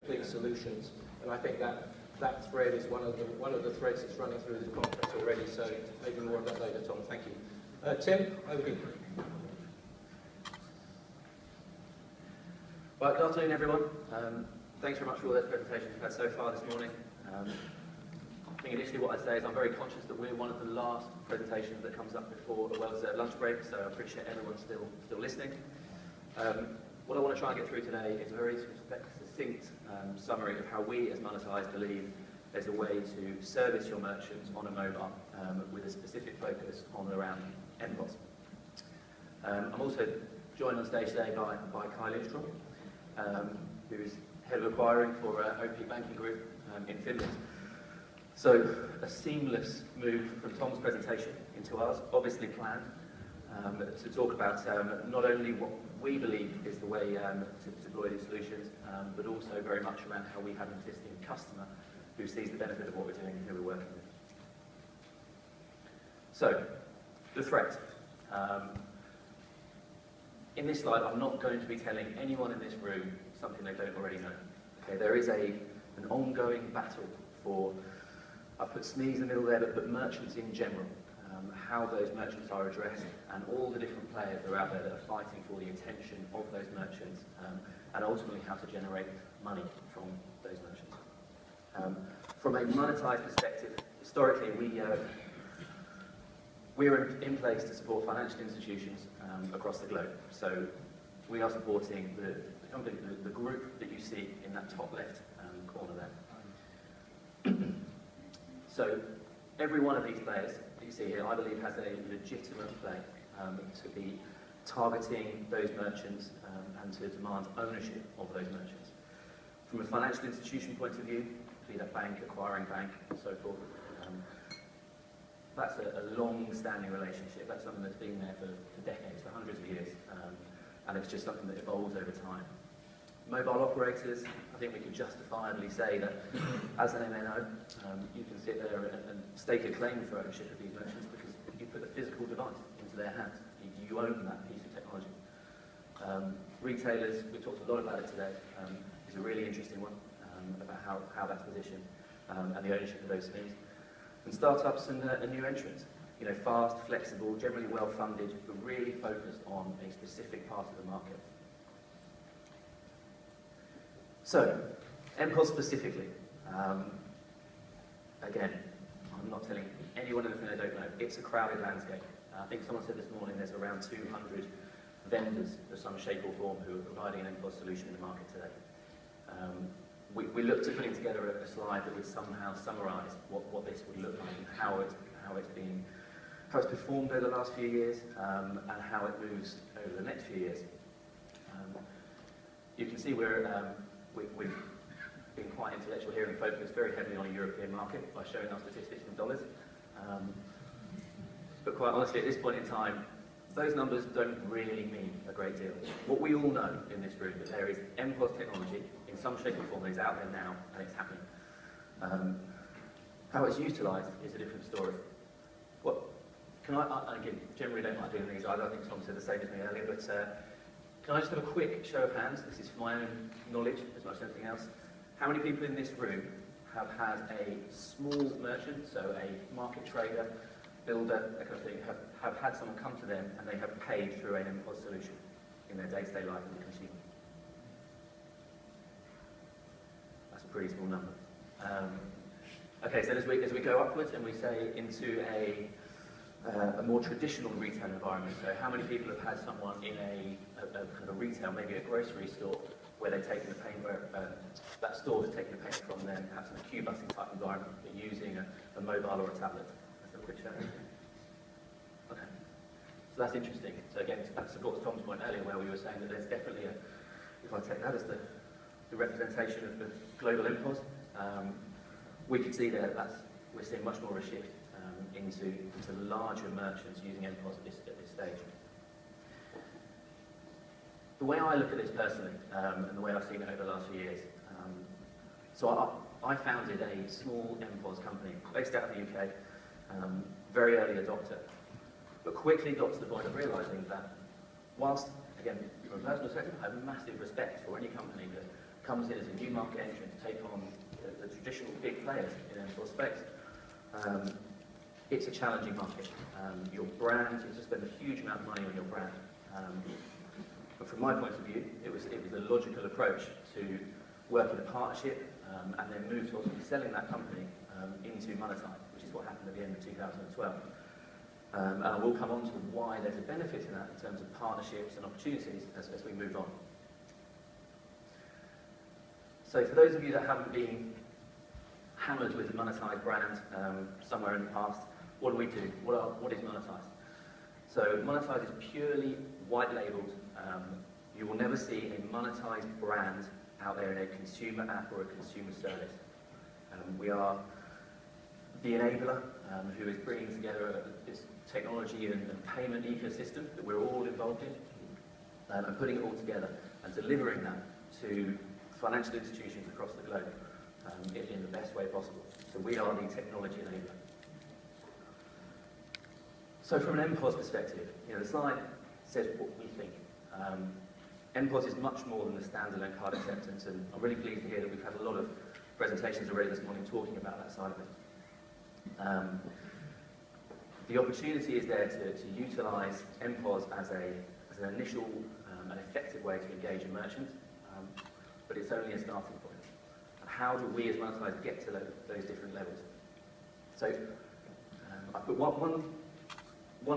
complete solutions. And I think that thread is one of the threads that's running through the conference already. So maybe more of that later, Tom. Thank you. Tim, over to you. Well, good afternoon, everyone. Thanks very much for all those presentations we've had so far this morning. I think initially what I'd say is I'm very conscious that we're one of the last presentations that comes up before a well-deserved lunch break, so I appreciate everyone still listening. What I want to try and get through today is a very succinct summary of how we as Monetize believe there's a way to service your merchants on a mobile with a specific focus on around MPOS. I'm also joined on stage today by Kai Lindstrom, who is Head of Acquiring for MPE Banking Group in Finland. So a seamless move from Tom's presentation into ours, obviously planned, to talk about not only what we believe is the way to deploy these solutions, but also very much around how we have an existing customer who sees the benefit of what we're doing and who we're working with. So, the threat. In this slide, I'm not going to be telling anyone in this room something they don't already know. Okay, there is an ongoing battle for, I've put SMEs in the middle there, but merchants in general, how those merchants are addressed, and all the different players that are out there that are fighting for the attention of those merchants, and ultimately how to generate money from those merchants. From a monetized perspective, historically we're in place to support financial institutions across the globe. So we are supporting the company, the group that you see in that top left corner there. So every one of these players that you see here, I believe, has a legitimate play to be targeting those merchants and to demand ownership of those merchants. From a financial institution point of view, be that bank, acquiring bank, and so forth, that's a long-standing relationship. That's something that's been there for decades, for hundreds of years, and it's just something that evolves over time. Mobile operators, I think we can justifiably say that as an MNO, you can sit there and stake a claim for ownership of these merchants because you put a physical device into their hands. You own that piece of technology. Retailers, we talked a lot about it today, is a really interesting one about how that's positioned and the ownership of those things. And startups and new entrants, you know, fast, flexible, generally well-funded, but really focused on a specific part of the market. So, MPOS specifically, again, I'm not telling anyone anything they don't know. It's a crowded landscape. I think someone said this morning there's around 200 vendors of some shape or form who are providing an MPOS solution in the market today. We looked at putting together a slide that would somehow summarise what this would look like and how it's performed over the last few years and how it moves over the next few years. You can see we've been quite intellectual here and focused very heavily on a European market by showing our statistics in dollars. But quite honestly, at this point in time, those numbers don't really mean a great deal. What we all know in this room is that there is MPOS technology in some shape or form that is out there now, and it's happening. How it's utilised is a different story. Again, generally don't like doing these either. I think Tom said the same as me earlier, but can I just have a quick show of hands? This is for my own knowledge as much as anything else. How many people in this room have had a small merchant, so a market trader, builder, that kind of thing, have had someone come to them and they have paid through an MPOS solution in their day-to-day life as a consumer? That's a pretty small number. Okay, so as we go upwards and we say into a more traditional retail environment, so how many people have had someone in a kind of retail, maybe a grocery store, where they've taken the payment, where that store has taken the payment from them, perhaps in a queue busing type environment, but using a mobile or a tablet? Let's have a quick show. Okay, so that's interesting. So again, that supports Tom's point earlier where we were saying that there's definitely if I take that as the representation of the global MPOS, we can see there that we're seeing much more of a shift into larger merchants using MPOS at this stage. The way I look at this personally, and the way I've seen it over the last few years, so I founded a small MPOS company based out of the UK, very early adopter, but quickly got to the point of realising that whilst, again, from a personal perspective, I have massive respect for any company comes in as a new market entrant to take on the traditional big players in MPOS space. It's a challenging market. Your brand, you have to spend a huge amount of money on your brand. But from my point of view, it was a logical approach to work in a partnership and then move to ultimately selling that company into Monetize, which is what happened at the end of 2012. And I will come on to why there's a benefit in that in terms of partnerships and opportunities as we move on. So for those of you that haven't been hammered with the Monetize brand somewhere in the past, what do we do? What is Monetize? So Monetize is purely white-labelled. You will never see a Monetize brand out there in a consumer app or a consumer service. We are the enabler who is bringing together this technology and payment ecosystem that we're all involved in and putting it all together and delivering that to financial institutions across the globe in the best way possible. So we are the technology enabler. So from an MPOS perspective, the slide says what we think. MPOS is much more than the standalone card acceptance, and I'm really pleased to hear that we've had a lot of presentations already this morning talking about that side of it. The opportunity is there to utilise MPOS as an initial and effective way to engage a merchant, but it's only a starting point. And how do we as Monetize get to those different levels? So I put one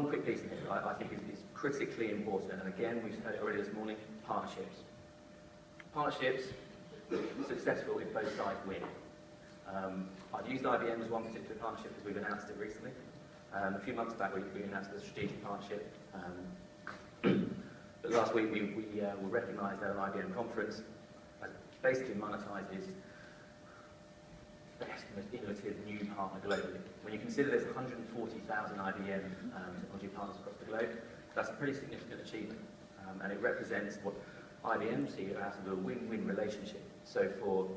quick piece in here that I think is critically important, and again, we've heard it already this morning, partnerships. Partnerships, successful if both sides win. I've used IBM as one particular partnership because we've announced it recently. A few months back, we announced the strategic partnership. But last week, we were recognised at an IBM conference as basically Monetize is the best, most innovative new partner globally. When you consider there's 140,000 IBM technology partners across the globe, that's a pretty significant achievement. And it represents what IBM see out of a win-win relationship. So for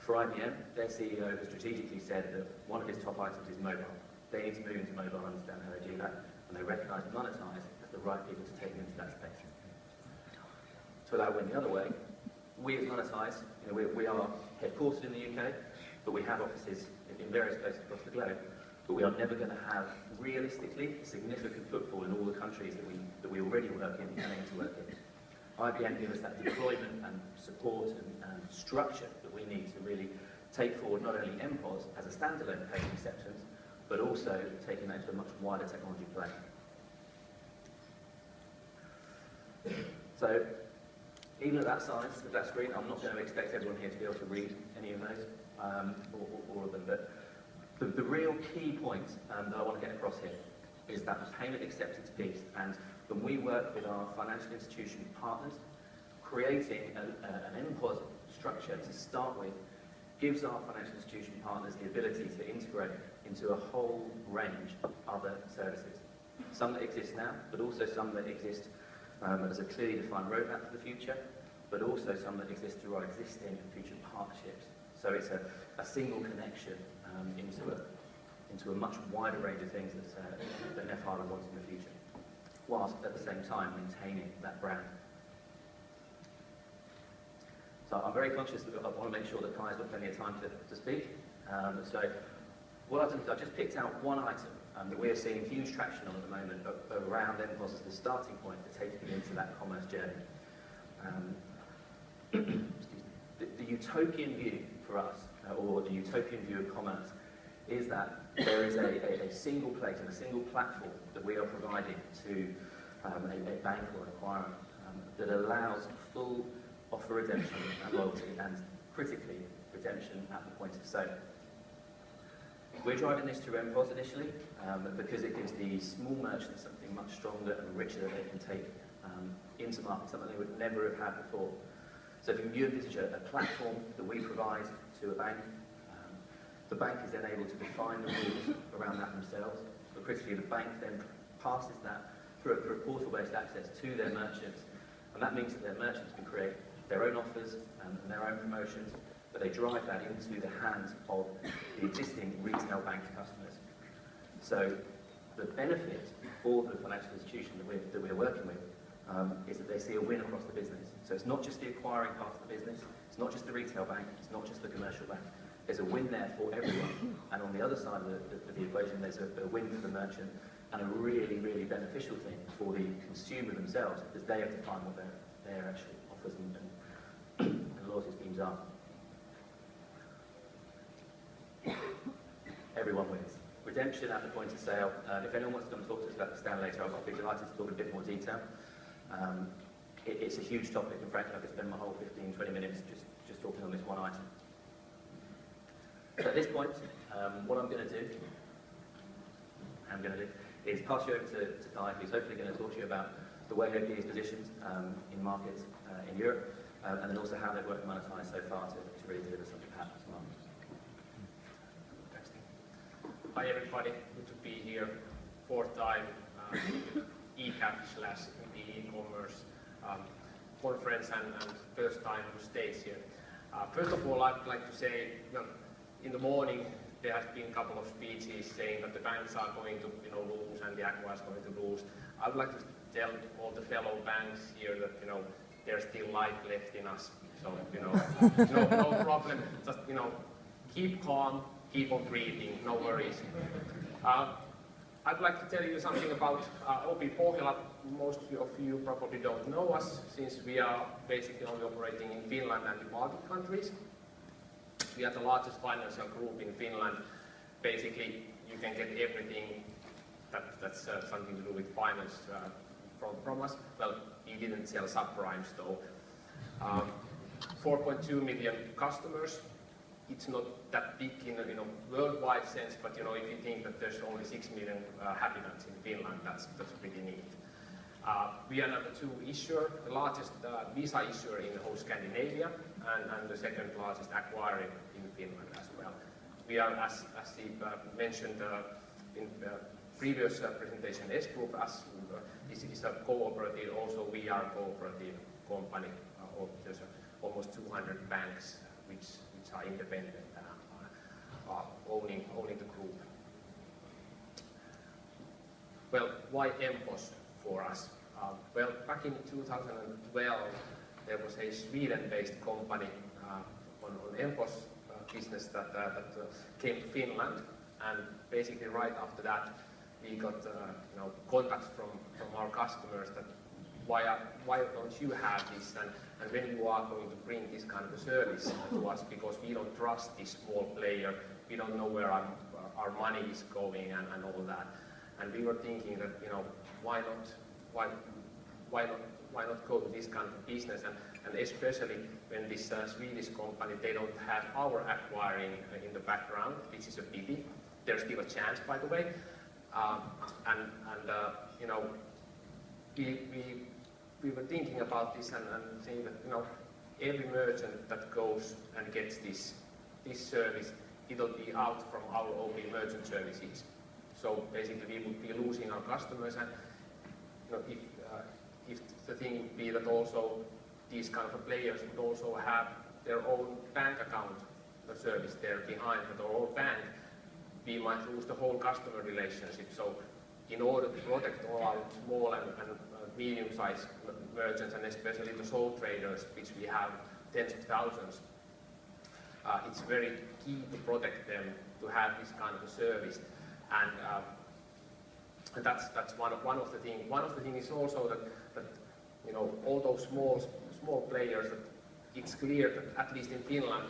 IBM, their CEO has strategically said that one of his top items is mobile. They need to move into mobile and understand how they do that, and they recognise Monetize as the right people to take them into that space. To allow it the other way, we as Monetize, we are headquartered in the UK, but we have offices in various places across the globe, but we are never going to have, realistically, a significant footfall in all the countries that we already work in and aim to work in. IBM give us that deployment and support and structure that we need to really take forward not only MPOS as a standalone payment acceptance, but also taking that to a much wider technology play. So, even at that size, at that screen, I'm not going to expect everyone here to be able to read any of those, or all of them, but the real key point that I want to get across here is that payment acceptance piece, and when we work with our financial institution partners, creating an MPOS structure to start with gives our financial institution partners the ability to integrate into a whole range of other services. Some that exist now, but also some that exist as a clearly defined roadmap for the future, but also some that exist through our existing and future partnerships. So it's a single connection into a much wider range of things that FR wants in the future, whilst at the same time maintaining that brand. So I'm very conscious that I want to make sure that Kai's got plenty of time to speak. So what I've done is I've just picked out one item that we are seeing huge traction on at the moment around MPOS as the starting point for taking it into that commerce journey. The utopian view for us, or the utopian view of commerce, is that there is a single place and a single platform that we are providing to a bank or an acquirer that allows full offer redemption and loyalty, and critically, redemption at the point of sale. We're driving this through MPOS initially because it gives the small merchants something much stronger and richer that they can take into market, something they would never have had before. So if you envisage a platform that we provide to a bank, the bank is then able to define the rules around that themselves, but critically the bank then passes that through a portal-based access to their merchants, and that means that their merchants can create their own offers and their own promotions, but they drive that into the hands of the existing retail bank customers. So the benefit for the financial institution that we're working with is that they see a win across the business. So it's not just the acquiring part of the business, It's not just the retail bank, it's not just the commercial bank. There's a win there for everyone. And on the other side of the equation, there's a win for the merchant and a really, really beneficial thing for the consumer themselves, because they have to find what their actual offers and loyalty schemes are. Everyone wins. Redemption at the point of sale. If anyone wants to come and talk to us about the stand later, I'll be delighted to talk in a bit more detail. It's a huge topic, and frankly, I could spend my whole 15-20 minutes just talking on this one item. So at this point, what I'm going to do is pass you over to Guy, who's hopefully going to talk to you about the way MPE is positioned in markets in Europe, and then also how they've worked to monetize so far to really deliver something perhaps to market. Thanks. Hi everybody, good to be here. Fourth time ECAP/MPE e-commerce conference and first time on stage here. First of all, I'd like to say, in the morning there has been a couple of speeches saying that the banks are going to lose and the acquirers are going to lose. I would like to tell all the fellow banks here that there's still life left in us. So no problem. Just keep calm, keep on breathing, no worries. I'd like to tell you something about OP Pohjola. Most of you probably don't know us, since we are basically only operating in Finland and the Baltic countries. We are the largest financial group in Finland. Basically, you can get everything that's something to do with finance from us. Well, we didn't sell subprimes though. 4.2 million customers. It's not that big in a worldwide sense, but if you think that there's only 6 million inhabitants in Finland, that's pretty neat. We are number 2 issuer, the largest Visa issuer in the whole Scandinavia, and the second largest acquirer in Finland as well. We are, as Steve mentioned in the previous presentation, S Group, this is a cooperative. Also, we are a cooperative company. There's almost 200 banks which are independent and are owning the group. Well, why EMPOS for us? Well, back in 2012, there was a Sweden-based company on EMPOS business that came to Finland, and basically right after that, we got contacts from our customers that why don't you have this, and when you are going to bring this kind of a service to us, because we don't trust this small player, we don't know where our money is going and all that. And we were thinking that why not go to this kind of business, and especially when this Swedish company, they don't have our acquiring in the background, which is a pity. There's still a chance, by the way. We were thinking about this and saying that every merchant that goes and gets this service, it'll be out from our OP merchant services. So basically, we would be losing our customers, and if the thing would be that also these kind of players would also have their own bank account service there behind that, or bank, we might lose the whole customer relationship. So in order to protect all our small and medium-sized merchants, and especially the sole traders, which we have tens of thousands, it's very key to protect them to have this kind of a service. And that's one of the things. One of the things is also that all those small players, that it's clear that at least in Finland,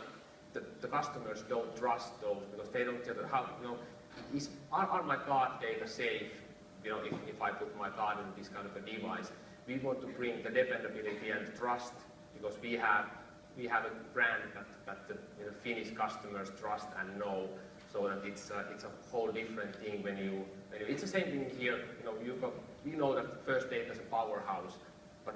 the customers don't trust those, because they don't tell how are my card data safe? If I put my card in this kind of a device, we want to bring the dependability and trust, because we have a brand that the Finnish customers trust and know. So that it's a whole different thing when it's the same thing here. We know that First Data is a powerhouse, but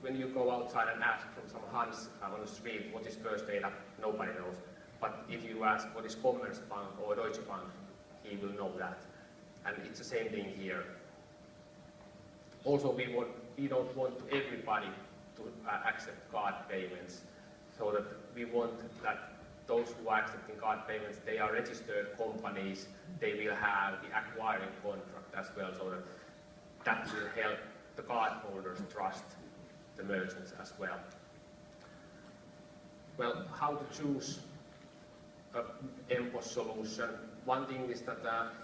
when you go outside and ask from some Hans on the street what is First Data, nobody knows. But if you ask what is Commerzbank or Deutsche Bank, he will know that. And it's the same thing here. Also, we don't want everybody to accept card payments, so that we want that those who are accepting card payments, they are registered companies, they will have the acquiring contract as well, so that will help the card holders trust the merchants as well. well, how to choose a MPOS solution. One thing is that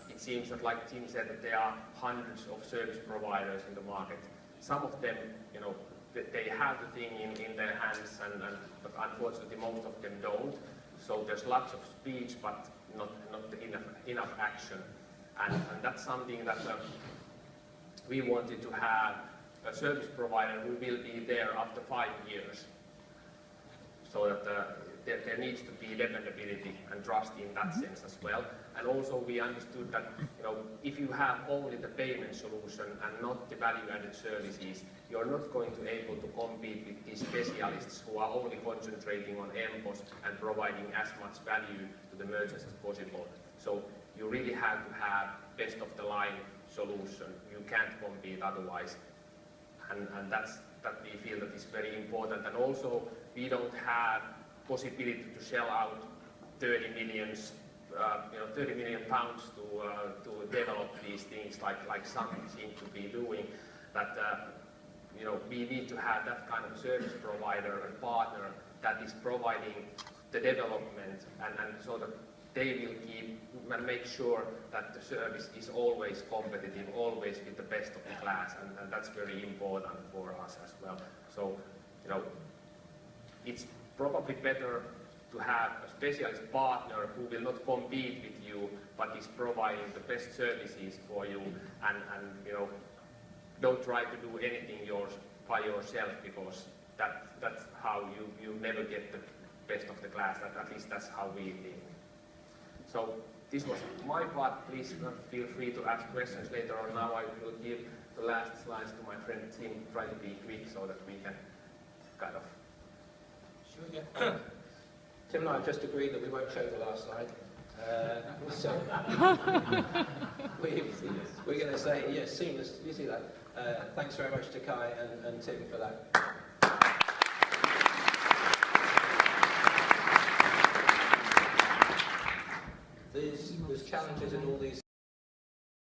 it seems that, like Tim said, that there are hundreds of service providers in the market. Some of them, you know, they have the thing in their hands, but unfortunately most of them don't. So there's lots of speech, but not enough action. And that's something that we wanted to have a service provider who will be there after 5 years. So that there needs to be dependability and trust in that sense as well. And also we understood that, you know, if you have only the payment solution and not the value-added services, you're not going to be able to compete with these specialists who are only concentrating on MPOS and providing as much value to the merchants as possible. So you really have to have best of the line solution. You can't compete otherwise. And that we feel that is very important. And also we don't have possibility to shell out 30 million pounds to develop these things like some seem to be doing. That you know, we need to have that kind of service provider and partner that is providing the development, and so that they will keep and make sure that the service is always competitive, always with the best of the class, and that's very important for us as well. So, you know, it's probably better to have a specialist partner who will not compete with you, but is providing the best services for you, and you know, don't try to do anything by yourself, because that's how you never get the best of the class. At least that's how we think. So this was my part. Please feel free to ask questions later on. Now I will give the last slides to my friend Tim. Try to be quick so that we can kind of. Sure, yeah. Tim and I have just agreed that we won't show the last slide. So we're going to say, yes, seamless. You see that? Thanks very much to Kai and Tim for that. There's challenges in all these